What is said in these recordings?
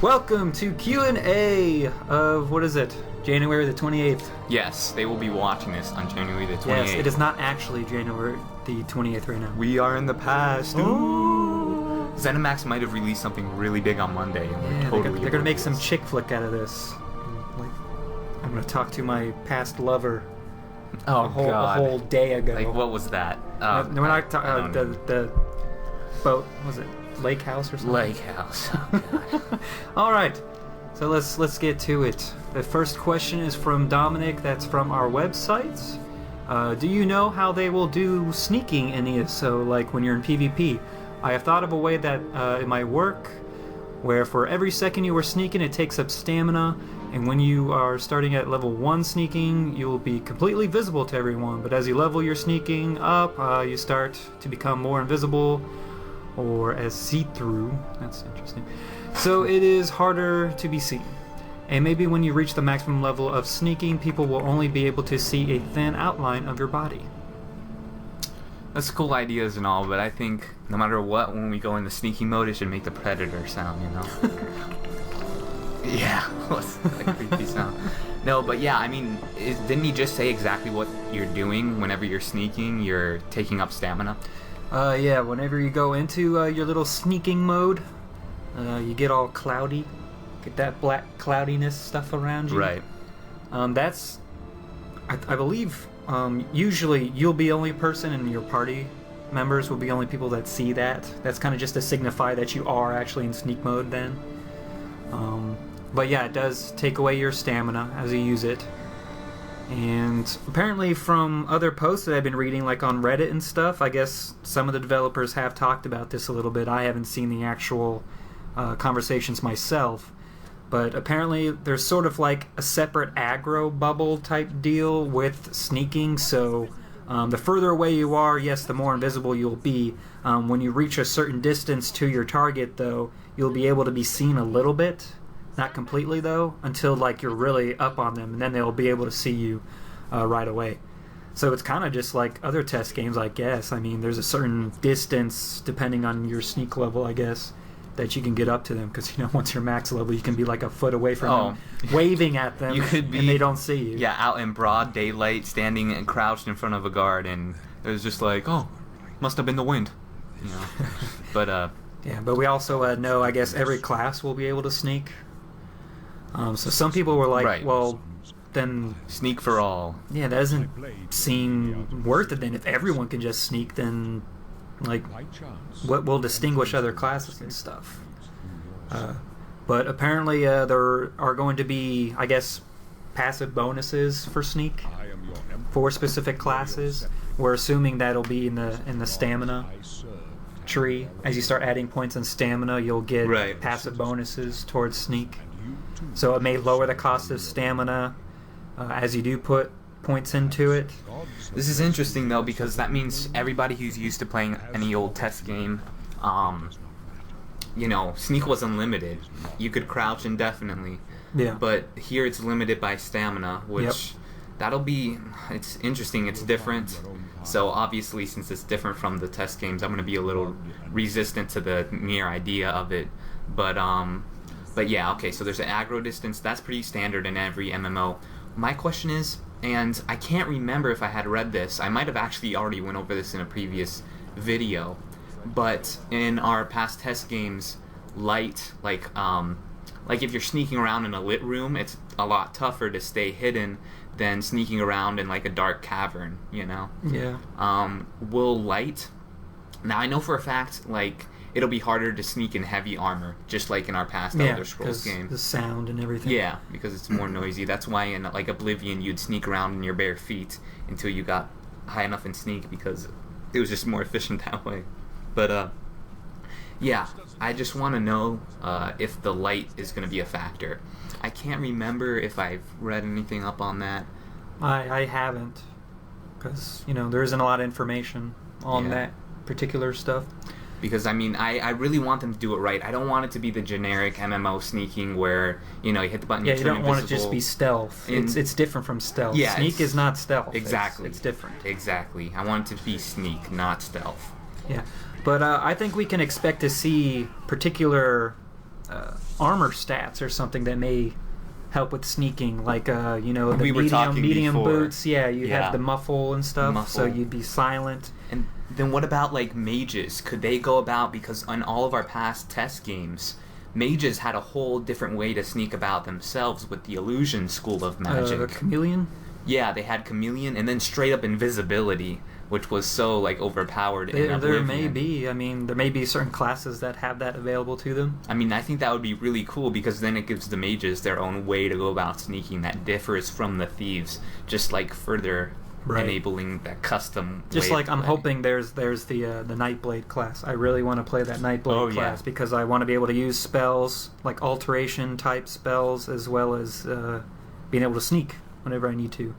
Welcome to Q&A of, what is it, January the 28th? Yes, they will be watching this on January the 28th. Yes, it is not actually January the 28th right now. We are in the past. Ooh. ZeniMax might have released something really big on Monday. And Yeah, they're going to make some chick flick out of this. Like, I'm going to talk to my past lover Oh, a God. whole day ago. Like, what was that? No, we're not talking the boat, what was it? Lake House or something? Lake House. Oh, God. All right, so let's get to it. The first question is from Dominic. That's from our website. Do you know how they will do sneaking in ESO, like when you're in PvP? I have thought of a way that it might work, where for every second you are sneaking, it takes up stamina, and when you are starting at level 1 sneaking, you will be completely visible to everyone. But as you level your sneaking up, you start to become more invisible, or as see-through. That's interesting. So it is harder to be seen. And maybe when you reach the maximum level of sneaking, people will only be able to see a thin outline of your body. That's cool ideas and all, but I think no matter what, when we go into sneaking mode, it should make the Predator sound, you know? Yeah, what's that creepy sound? No, but yeah, I mean, didn't he just say exactly what you're doing whenever you're sneaking? You're taking up stamina? Yeah, whenever you go into your little sneaking mode, you get all cloudy. Get that black cloudiness stuff around you. Right. That's, I believe, usually you'll be the only person and your party members will be the only people that see that. That's kind of just to signify that you are actually in sneak mode then. But yeah, it does take away your stamina as you use it. And apparently from other posts that I've been reading, like on Reddit and stuff, I guess some of the developers have talked about this a little bit. I haven't seen the actual conversations myself. But apparently there's sort of like a separate aggro bubble type deal with sneaking. So the further away you are, yes, the more invisible you'll be. When you reach a certain distance to your target, though, you'll be able to be seen a little bit. Not completely, though, until like you're really up on them, and then they'll be able to see you right away. So it's kind of just like other test games, I guess. I mean, there's a certain distance, depending on your sneak level, I guess, that you can get up to them. Because, you know, once you're max level, you can be like a foot away from them, waving at them, You could be, and they don't see you. Yeah, out in broad daylight, standing and crouched in front of a guard, and it was just like, oh, must have been the wind. You know? But, yeah, but we also know, I guess, every class will be able to sneak. So some people were like, Right. well, then... Sneak for all. Yeah, that doesn't seem worth it then. If everyone can just sneak, then, like, what will distinguish other classes and stuff? But apparently there are going to be, I guess, passive bonuses for sneak for specific classes. We're assuming that'll be in the stamina tree. As you start adding points in stamina, you'll get Right. passive bonuses towards sneak. So it may lower the cost of stamina as you do put points into it. This is interesting, though, because that means everybody who's used to playing any old test game, you know, sneak was unlimited. You could crouch indefinitely. Yeah. But here it's limited by stamina, which it's interesting. It's different. So obviously, since it's different from the test games, I'm going to be a little resistant to the mere idea of it. But yeah, okay, so there's an aggro distance. That's pretty standard in every MMO. My question is, and I can't remember if I had read this. I might have actually already went over this in a previous video. But in our past test games, light, like if you're sneaking around in a lit room, it's a lot tougher to stay hidden than sneaking around in like a dark cavern, you know? Yeah. Will light... Now, I know for a fact, like... It'll be harder to sneak in heavy armor, just like in our past Elder Scrolls game. The sound and everything. Yeah, because it's more noisy. That's why in like Oblivion you'd sneak around in your bare feet until you got high enough in sneak, because it was just more efficient that way. But yeah, I just want to know if the light is going to be a factor. I can't remember if I've read anything up on that. I haven't, because, you know, there isn't a lot of information on that particular stuff. Because, I mean, I really want them to do it right. I don't want it to be the generic MMO sneaking where, you know, you hit the button, you turn don't invisible. want it to just be stealth. It's different from stealth. Yeah, sneak is not stealth. Exactly. It's different. Exactly. I want it to be sneak, not stealth. Yeah. But I think we can expect to see particular armor stats or something that may help with sneaking, like the We were talking medium before. boots. Yeah, you have the muffle and stuff, so Muffle. you'd be silent. And then what about like mages? Could they go about, because on all of our past test games, mages had a whole different way to sneak about themselves with the illusion school of magic. Chameleon. Yeah, they had chameleon and then straight up invisibility, which was so like overpowered in There Oblivion. may be. I mean, there may be certain classes that have that available to them. I mean, I think that would be really cool, because then it gives the mages their own way to go about sneaking that differs from the thieves, just like further enabling that custom Just way like of I'm playing. hoping there's the Nightblade class. I really want to play that Nightblade Oh, class yeah. because I want to be able to use spells, like alteration type spells, as well as being able to sneak whenever I need to.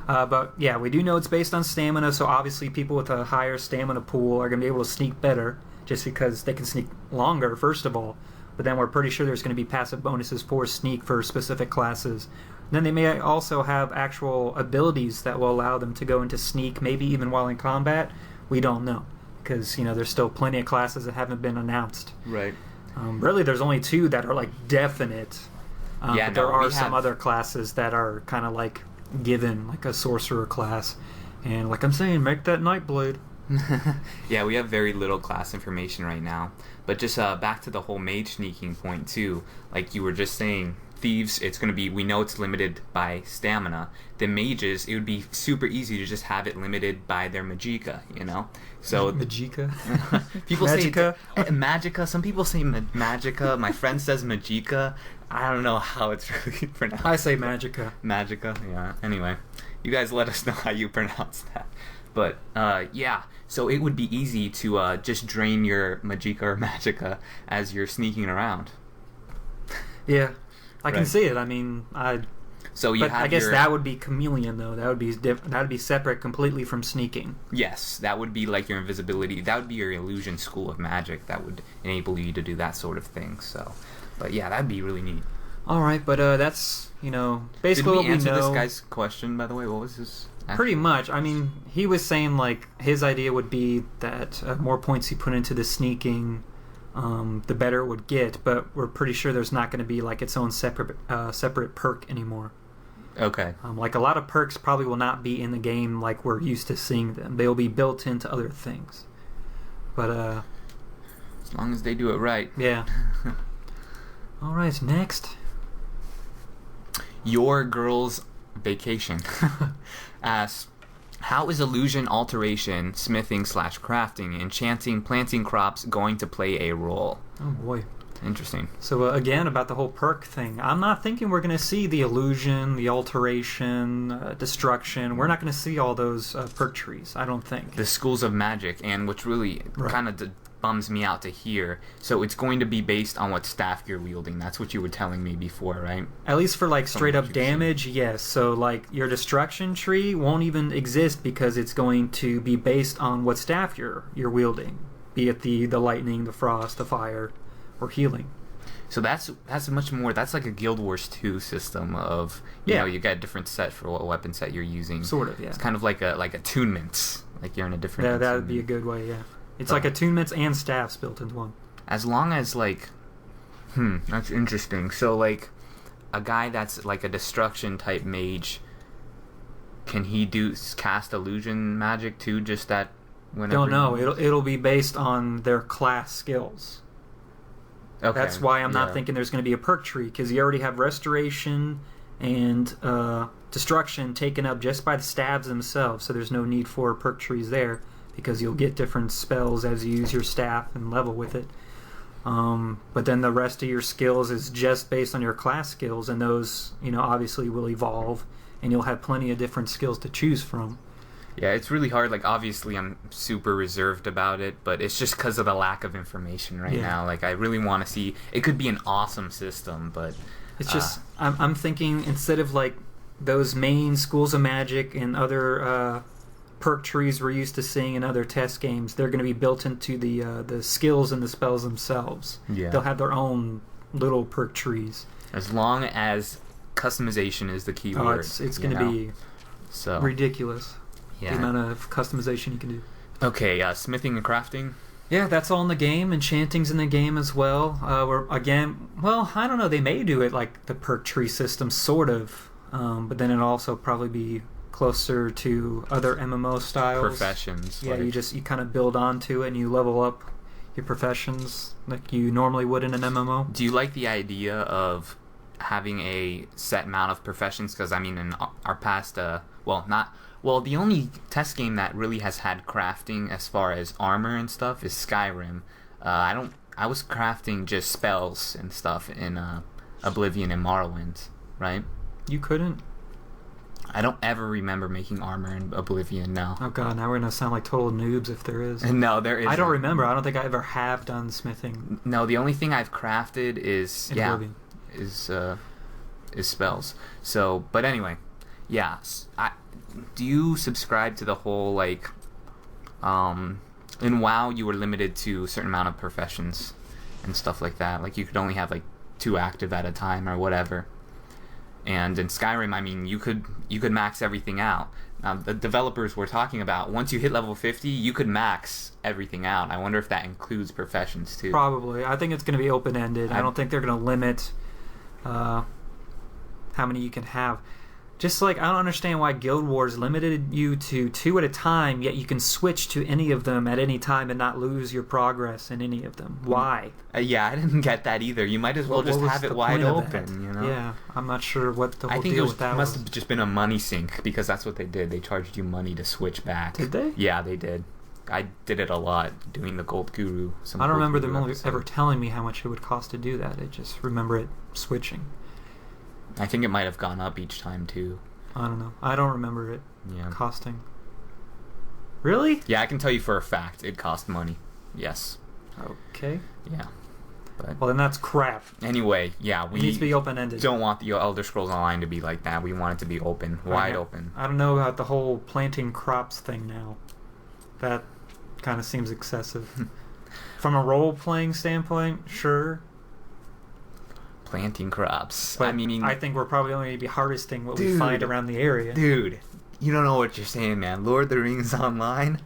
But yeah, we do know it's based on stamina, so obviously people with a higher stamina pool are going to be able to sneak better, just because they can sneak longer, first of all. But then we're pretty sure there's going to be passive bonuses for sneak for specific classes. Then they may also have actual abilities that will allow them to go into sneak, maybe even while in combat. We don't know, because there's still plenty of classes that haven't been announced. Right. Really, there's only 2 that are like definite. Yeah, but there no, are we some have- other classes that are kind of like given, like a sorcerer class. And like I'm saying, make that Nightblade. Yeah, we have very little class information right now. But just back to the whole mage sneaking point too. Like you were just saying, thieves, it's going to be, we know it's limited by stamina. The mages, it would be super easy to just have it limited by their magicka, So Magicka. people Magicka? say magica. Some people say magicka. My friend says magicka. I don't know how it's really pronounced. I say Magicka. Magica, yeah. Anyway, you guys let us know how you pronounce that. But yeah, so it would be easy to just drain your Magica or Magica as you're sneaking around. Yeah, I can Right. see it. I mean, So you but have I guess your, that would be chameleon though. That would be that would be separate completely from sneaking. yes, that would be like your invisibility. That would be your illusion school of magic. That would enable you to do that sort of thing. So, but yeah, that'd be really neat. All right, but that's basically Did we what answer we know. this guy's question, by the way? What was his? Pretty much. I mean, he was saying like his idea would be that more points you put into the sneaking, the better it would get. But we're pretty sure there's not going to be like its own separate perk anymore. Okay. Like a lot of perks probably will not be in the game like we're used to seeing them. They'll be built into other things. But As long as they do it right. yeah. All right, next. Your girl's vacation asks, how is illusion alteration, smithing / crafting, enchanting, planting crops going to play a role? Oh boy. Interesting. So again, about the whole perk thing, I'm not thinking we're going to see the illusion, the alteration, destruction. We're not going to see all those perk trees, I don't think. The schools of magic, and which really Right. kind of bums me out to hear. So it's going to be based on what staff you're wielding. That's what you were telling me before, right? At least for like straight what up you've seen. damage, yes. So like your destruction tree won't even exist because it's going to be based on what staff you're wielding, be it the lightning, the frost, the fire, or healing. So that's much more. That's like a Guild Wars 2 system of you got a different set for what weapon set you're using. Sort of, yeah. It's kind of like attunements. Like you're in a different. That would be a attunement. good way, yeah. It's like attunements and staffs built into one. As long as that's interesting. So like a guy that's like a destruction type mage, can he cast illusion magic too? Just that whenever. Don't know. It'll be based on their class skills. Okay. That's why I'm not yeah. thinking there's going to be a perk tree, because you already have restoration and destruction taken up just by the stabs themselves, so there's no need for perk trees there, because you'll get different spells as you use your staff and level with it. But then the rest of your skills is just based on your class skills, and those obviously will evolve, and you'll have plenty of different skills to choose from. Yeah, it's really hard. Like, obviously, I'm super reserved about it, but it's just because of the lack of information right now. Like, I really want to see. It could be an awesome system, but It's just I'm thinking, instead of like those main schools of magic and other perk trees we're used to seeing in other test games, they're going to be built into the skills and the spells themselves. Yeah. They'll have their own little perk trees. as long as customization is the key Oh, word. it's going to be so ridiculous, yeah. the amount of customization you can do. Okay, smithing and crafting. Yeah, that's all in the game. Enchanting's in the game as well. Well, I don't know. They may do it like the perk tree system, sort of, but then it'll also probably be closer to other MMO styles. Professions. Yeah, like- you kind of build onto it and you level up your professions like you normally would in an MMO. Do you like the idea of having a set amount of professions? Because I mean, in our past, the only test game that really has had crafting as far as armor and stuff is Skyrim. I was crafting just spells and stuff in Oblivion and Morrowind, right? You couldn't? I don't ever remember making armor in Oblivion. No. Oh god, now we're gonna sound like total noobs if there is. No, there is. I don't remember. I don't think I ever have done smithing No, the only thing I've crafted is in Oblivion. is spells. So, but anyway, yeah. Do you subscribe to the whole like, in WoW you were limited to a certain amount of professions and stuff like that. Like you could only have like 2 active at a time or whatever. And in Skyrim, I mean, you could max everything out. Now, the developers were talking about once you hit level 50, you could max everything out. I wonder if that includes professions too. Probably. I think it's going to be open-ended. I don't think they're going to limit how many you can have. Just like, I don't understand why Guild Wars limited you to 2 at a time, yet you can switch to any of them at any time and not lose your progress in any of them. Why? Yeah, I didn't get that either. You might as well just was have it the wide point of open, that? you know? Yeah, I'm not sure what the whole I think deal it with that must was. have just been a money sink because that's what they did. They charged you money to switch back. Did they? Yeah, they did. I did it a lot doing the Gold Guru. I don't remember them ever telling me how much it would cost to do that. I just remember it switching. I think it might have gone up each time too. I don't know. I don't remember it Yeah. costing. Really? Yeah, I can tell you for a fact it cost money. Yes. Okay. Yeah. But Well, then that's crap. anyway, yeah, It we needs to be open-ended. don't want the Elder Scrolls Online to be like that. We want it to be open, wide open. I don't know about the whole planting crops thing now. That kind of seems excessive. From a role-playing standpoint, sure. Planting crops. But I mean, I think we're probably only going to be harvesting what we Dude. find around the area. dude, you don't know what you're saying, man. Lord of the Rings Online,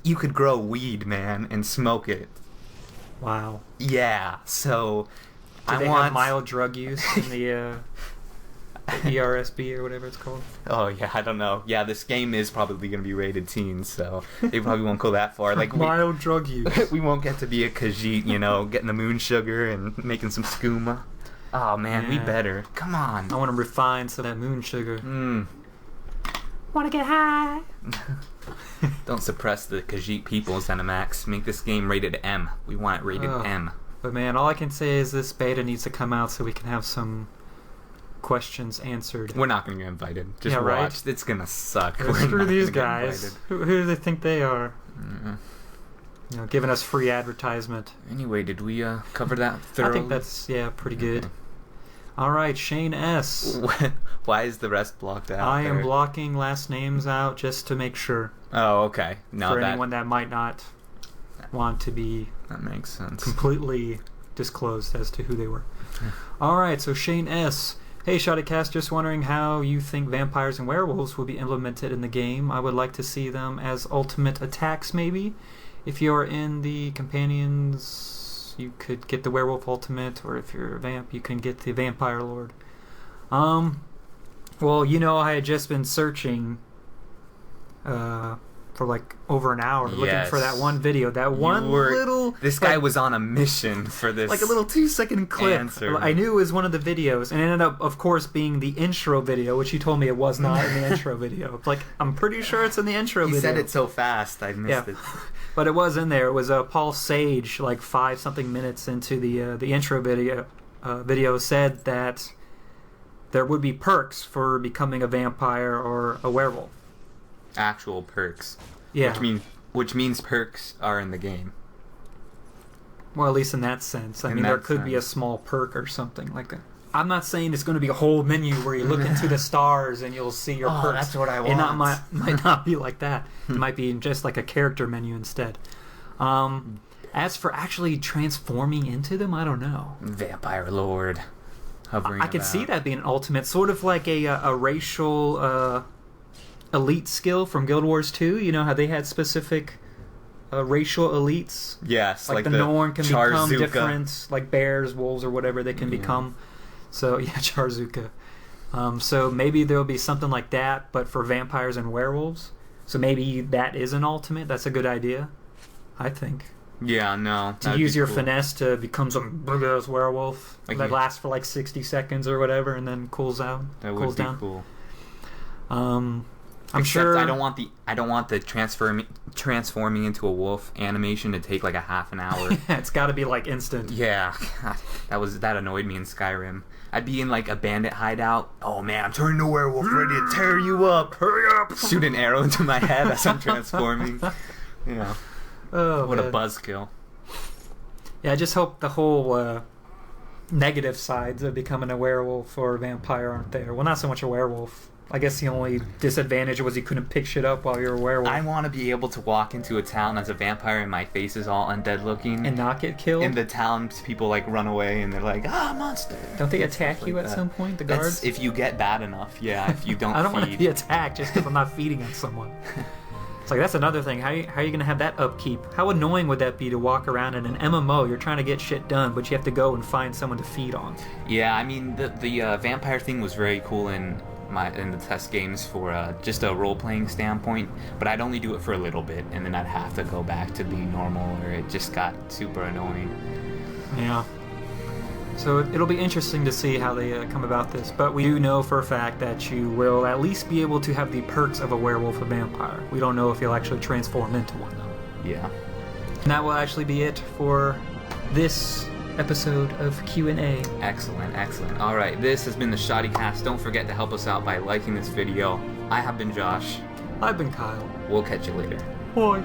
you could grow weed, man, and smoke it. Wow. Yeah. So Do I they want have mild drug use in the ERSB or whatever it's called? Oh yeah, I don't know. Yeah, this game is probably going to be rated teen, so they probably won't go that far. Like Mild drug use. we won't get to be a Khajiit, you know, getting the moon sugar and making some skooma. Oh man, we Yeah. better. Come on. I want to refine some of that moon sugar. Mm. Want to get high? Don't suppress the Khajiit people, ZeniMax. Make this game rated M. We want it rated Ugh. M. But man, all I can say is this beta needs to come out so we can have some questions answered. We're not going to get invited. Just Yeah, right? watch. It's going to suck. Yeah, We're screw not these gonna get guys. invited. Who do they think they are? Mm. You know, giving us free advertisement. Anyway, did we cover that thoroughly? I think that's pretty good. All right, Shane S. Okay. Why is the rest blocked out? I am there? blocking last names out just to make sure Oh, okay. No, for that anyone that might not want to be that makes sense. completely disclosed as to who they were. All right, so Shane S. Hey, Shottycast, just wondering how you think vampires and werewolves will be implemented in the game. I would like to see them as ultimate attacks, maybe. If you are in the companions, you could get the werewolf ultimate, or if you're a vamp, you can get the vampire lord. Well, you know, I had just been searching for like over an hour looking for that one video. That one little... This guy was on a mission for this. like a little 2-second clip. answer. I knew it was one of the videos, and it ended up, of course, being the intro video, which you told me it was not in the intro video. Like, I'm pretty sure it's in the intro He video. said it so fast, I missed it. But it was in there. It was Paul Sage, like 5-something minutes into the intro video. Video said that there would be perks for becoming a vampire or a werewolf. Actual perks. Yeah. Which means perks are in the game. Well, at least in that sense. I In mean, that there could be a sense. small perk or something like that. I'm not saying it's going to be a whole menu where you look into the stars and you'll see your Oh, perks. that's what I It want. might not be like that. It might be just like a character menu instead. As for actually transforming into them, I don't know. Vampire Lord. Hovering I could about. see that being an ultimate, sort of like a racial elite skill from Guild Wars 2. You know how they had specific racial elites. Yes, Like the Norn can become different, like bears, wolves, or whatever they can become. So yeah, Charzuka. So maybe there'll be something like that, but for vampires and werewolves. So maybe that is an ultimate. That's a good idea, I think. Yeah, no. To use your finesse to become some big-ass werewolf that lasts for like 60 seconds or whatever, and then cools out. That would be cool. I'm sure. I don't want the transforming into a wolf animation to take like a half an hour. Yeah, it's got to be like instant. Yeah, that annoyed me in Skyrim. I'd be in like a bandit hideout. Oh man, I'm turning to a werewolf, ready to tear you up. Hurry up! Shoot an arrow into my head as I'm transforming. Yeah. Oh, what man. a buzzkill. Yeah, I just hope the whole negative sides of becoming a werewolf or a vampire aren't there. Well, not so much a werewolf. I guess the only disadvantage was you couldn't pick shit up while you're a werewolf. I want to be able to walk into a town as a vampire and my face is all undead looking. And not get killed? In the town, people like run away and they're like, monster. Don't they attack you at some point, the guards? If you get bad enough, yeah, if you don't I don't feed. want to be attacked just because I'm not feeding on someone. It's like, that's another thing. How are you going to have that upkeep? How annoying would that be to walk around in an MMO? You're trying to get shit done, but you have to go and find someone to feed on. Yeah, I mean, the vampire thing was very cool in the test games for just a role-playing standpoint, but I'd only do it for a little bit, and then I'd have to go back to being normal, or it just got super annoying. Yeah. So it'll be interesting to see how they come about this, but we do know for a fact that you will at least be able to have the perks of a werewolf or vampire. We don't know if you'll actually transform into one, though. Yeah. And that will actually be it for this episode of Q&A. Excellent. All right, this has been the Shoddy Cast. Don't forget to help us out by liking this video. I have been Josh. I've been Kyle. We'll catch you later. Bye.